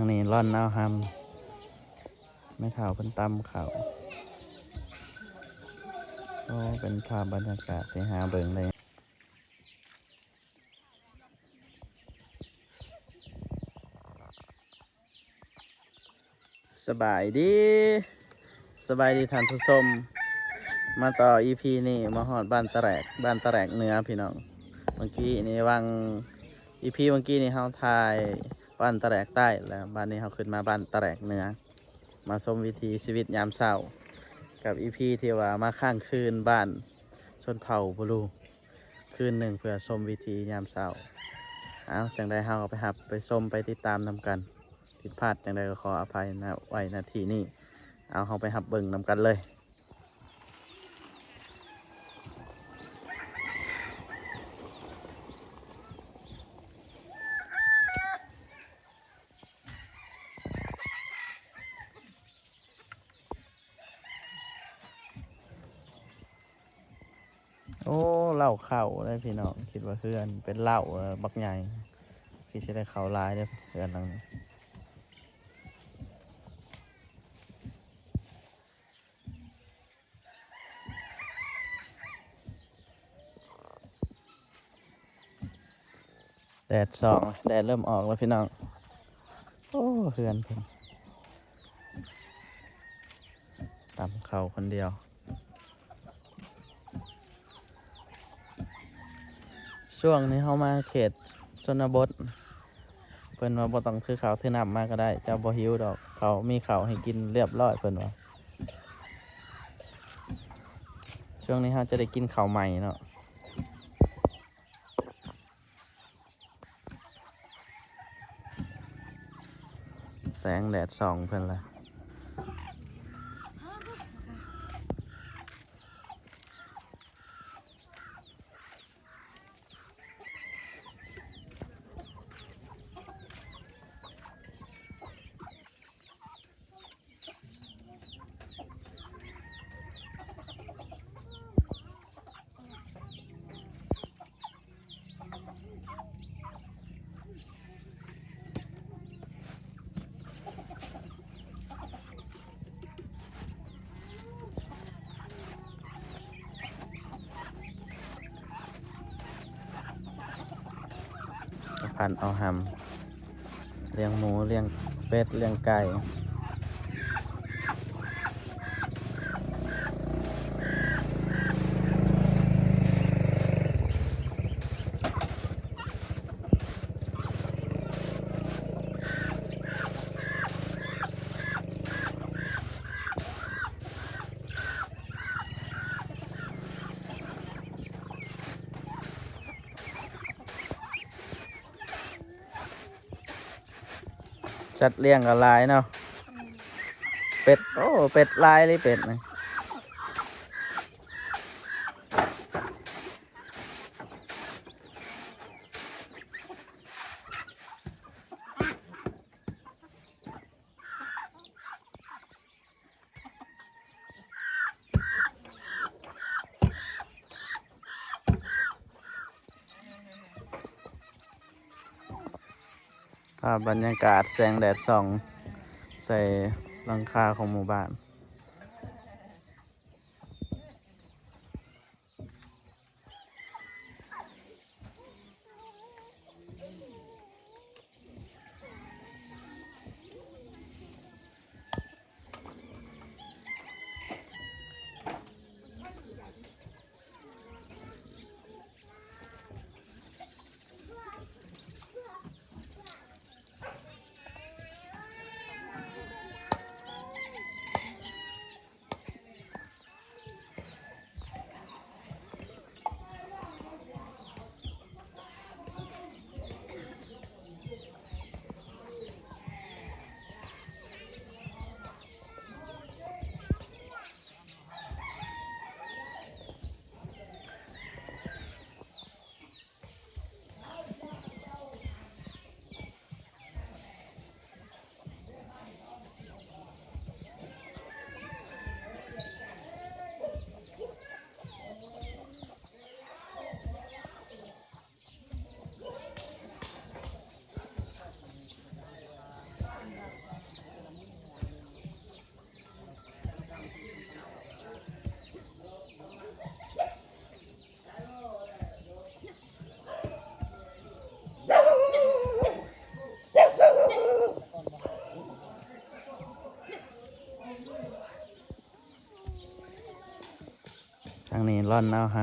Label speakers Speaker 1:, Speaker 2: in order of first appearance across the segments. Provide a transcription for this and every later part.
Speaker 1: างนี้ร่อนเอาหำไม่เท่าเป็นตำเขาโอ้เป็นภาพบรรยากาศที่หาเบิ่งเลยสบายดีท่านผู้ชมมาต่อ EP นี่มาฮอดบ้านตะแรกเหนือพี่น้องเมื่อกี้นี่EP เมื่อกี้นี่เฮาถ่ายบ้านตะแรกใต้แล้วบ้านนี้เฮาขึ้นมาบ้านตะแรกเหนือมาชมวิถีชีวิตยามเช้ากับ EP ที่ว่ามาข้างคืนบ้านชนเผ่าบลูคืนหนึ่งเพื่อชมวิถียามเช้าเอาจังได้เฮาไปชมไปติดตามนำกันผิดพลาดจังได้ก็ขออภัยนะไว้นาทีนี้เอาเฮาไปหับเบิ่งนำกันเลยโอ้เหล่าเข่าได้พี่น้องคิดว่าเพื่อนเป็นเหล่าบักใหญ่คิดจะได้เข่าลายได้เพื่อนหลังนี้แดดส่องแดดเริ่มออกแล้วพี่น้องโอ้เพื่อนเพิ่นตำเข่าคนเดียวช่วงนี้เขามาเขตชนบทเพิ่นว่าบ่ต้องคือเขาถือน้ำมาก็ได้เจ้าบ่หิวดอกเขามีเขาให้กินเรียบร้อยเพิ่นว่าช่วงนี้เขาจะได้กินข้าวใหม่เนาะแสงแดดส่องเพิ่นละพันเอาหำเลี้ยงหมูเลี้ยงเป็ดเลี้ยงไก่สัตว์เลี้ยงก็หลายเนาะเป็ดโอ้เป็ดลายเลยเป็ดนะภาพบรรยากาศแสงแดดส่องใส่หลังคาของหมู่บ้าน ทางนี้ร่อนเอาห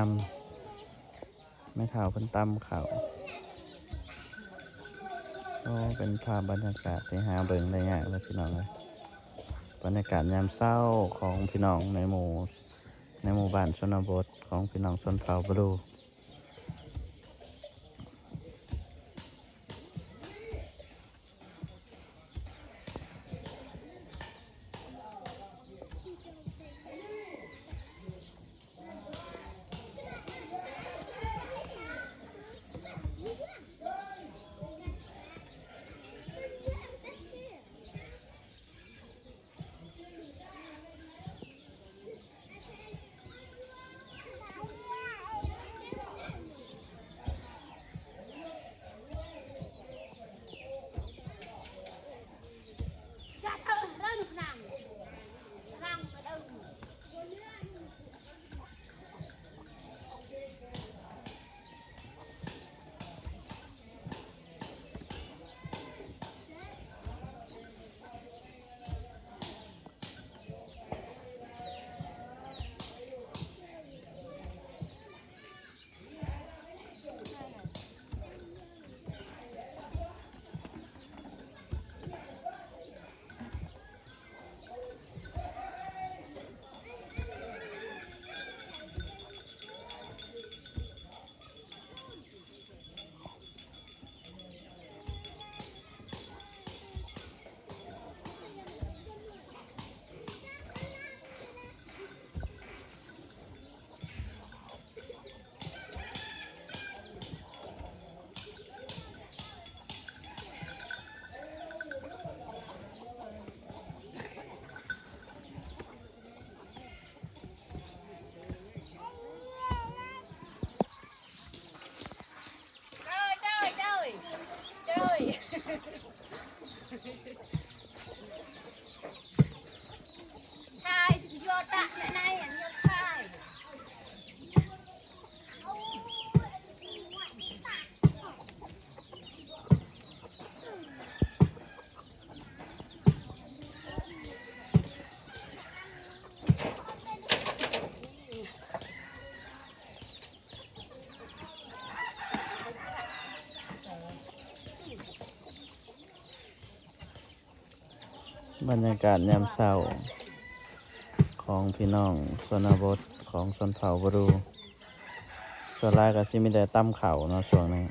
Speaker 1: ำไม่เท่าเป็นตำเขาโอ้เป็นภาพบรรยากาศที่หาเบิ่งได้ยากเลยพี่น้องเลยบรรยากาศยามเศร้าของพี่น้องในหมู่บ้านชนบทของพี่น้องชนเผ่าบรูบรรยากาศยามเศร้าของพี่น้องชนบทของชนเผ่าบรูส่วนรายก็สิมีแต่ตำเขาเนาะช่วงนี้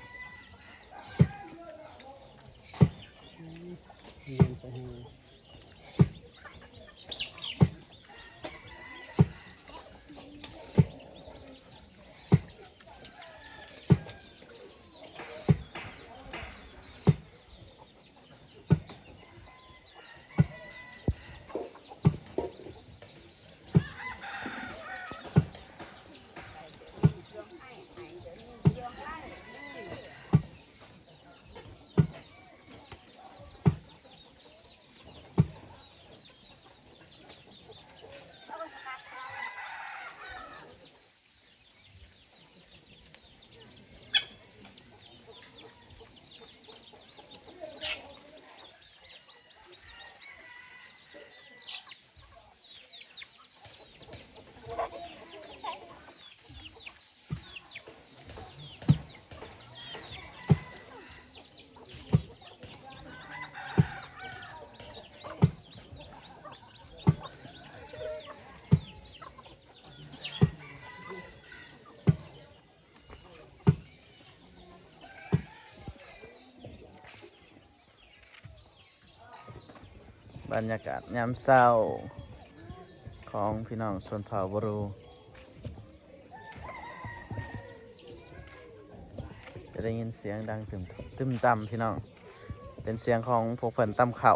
Speaker 1: บรรยากาศยามเศร้าของพี่น้องชนเผ่าบรูจะได้ยินเสียงดังตึมต่ำพี่น้องเป็นเสียงของพวกเพิ่นตำเข่า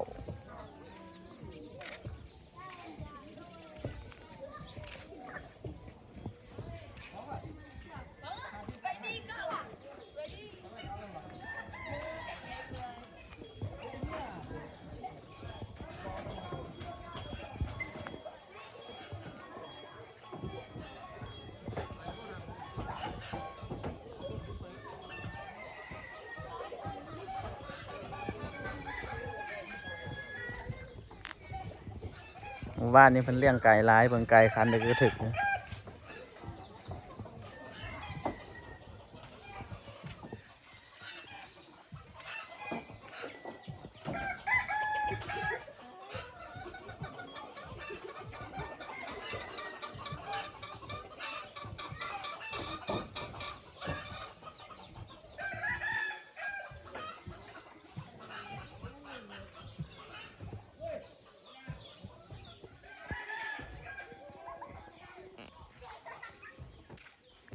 Speaker 1: หมู่บ้านนี้เพิ่นเลี้ยงไก่หลายเบิ่งไก่คันเด็กก็ถึกนะ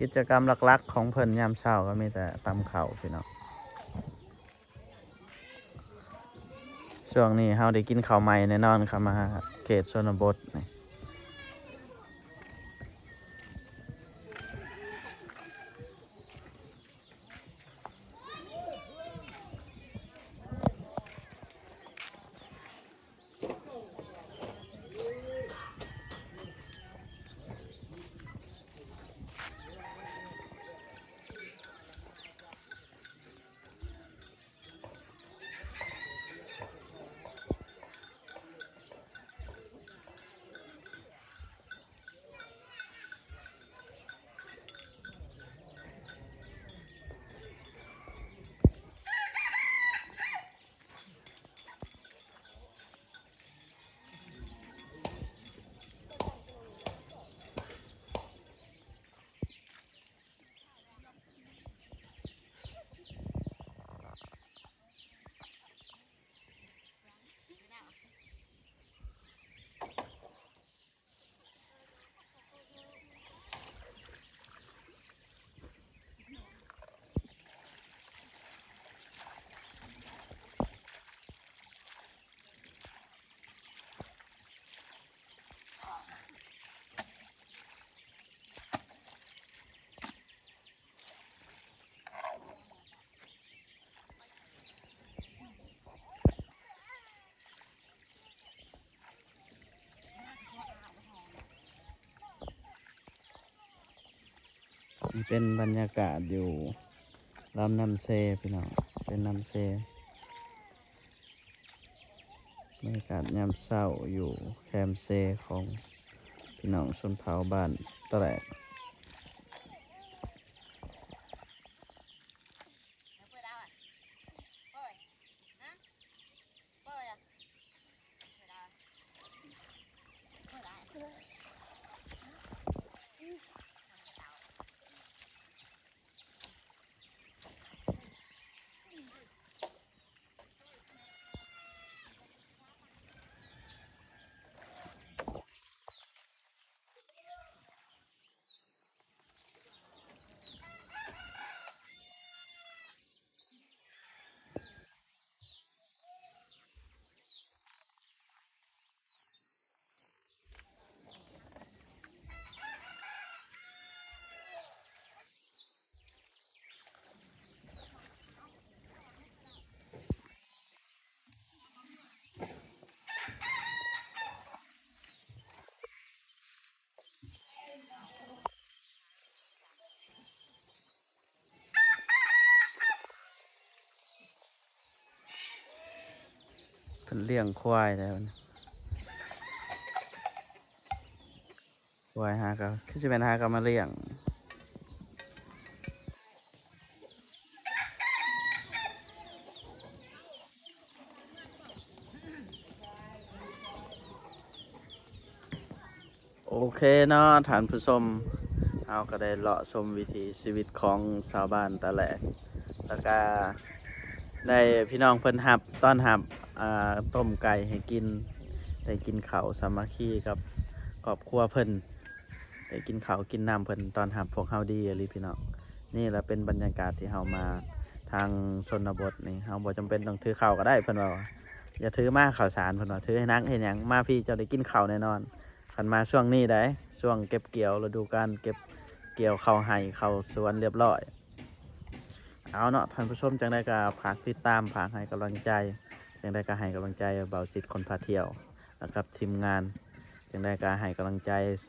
Speaker 1: กิจกรรมหลักๆของเพิ่นยามเช้าก็มีแต่ตำข้าวพี่น้องช่วงนี้เฮาได้กินข้าวใหม่แน่นอนครับมาเขตชนบทนี่เป็นบรรยากาศอยู่ลำน้ำเซพี่น้องเป็นน้ำเซบรรยากาศยามเช้าอยู่แคมป์เซของพี่น้องชนเผ่าบ้านตะแหลกเพิ่นเลี้ยงควายแล้วนะควายหาก็คือจะเป็นหาก็มาเลี้ยงโอเคเนาะท่านผู้ชมเราก็ได้เลาะชมวิถีชีวิตของชาวบ้านตะแหลกแล้วก็ได้พี่น้องเพิ่นหับต้อนหับต้มไก่ให้กินได้กินข้าวสามัคคีกับครอบครัวเพิ่นได้กินข้าวกินน้ำเพิ่นตอนหับพวกเฮาดีอะไรพี่น้องนี่แหละเป็นบรรยากาศที่เฮามาทางชนบทนี่เฮาบ่จำเป็นต้องถือข้าวก็ได้เพิ่นว่าอย่าถือมาข้าวสารเพิ่นว่าถือให้นักเห็นหยังมาพี่เจ้าได้กินข้าวแน่นอนขันมาช่วงนี้ได้ช่วงเก็บเกี่ยวฤดูกาลเก็บเกี่ยวข้าวไห่ข้าวสวนเรียบร้อยเอาเนาะท่านผู้ชมจังได้ก็ฝากติดตามฝากให้กำลังใจจังได้ก็ให้กำลังใจเบาสิทธิ์คนพาเที่ยวนะครับทีมงานจังได้ก็ให้กำลังใจซ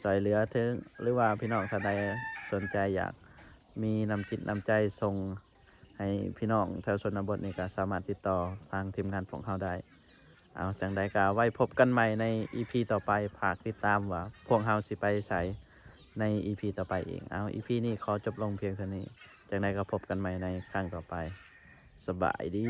Speaker 1: อยเหลือถึงหรือว่าพี่น้องท่านใดสนใจอยากมีน้ำจิตน้ำใจส่งให้พี่น้องแถวชนบทนี่ก็สามารถติดต่อทางทีมงานของเขาได้เอาจังใดก็ไว้พบกันใหม่ใน EP ต่อไปฝากติดตามว่าพวกเฮาสิไปใส่ใน EP ต่อไปเองเอา EP นี้ขอจบลงเพียงเท่านี้จังใดก็พบกันใหม่ในครั้งต่อไปสบายดี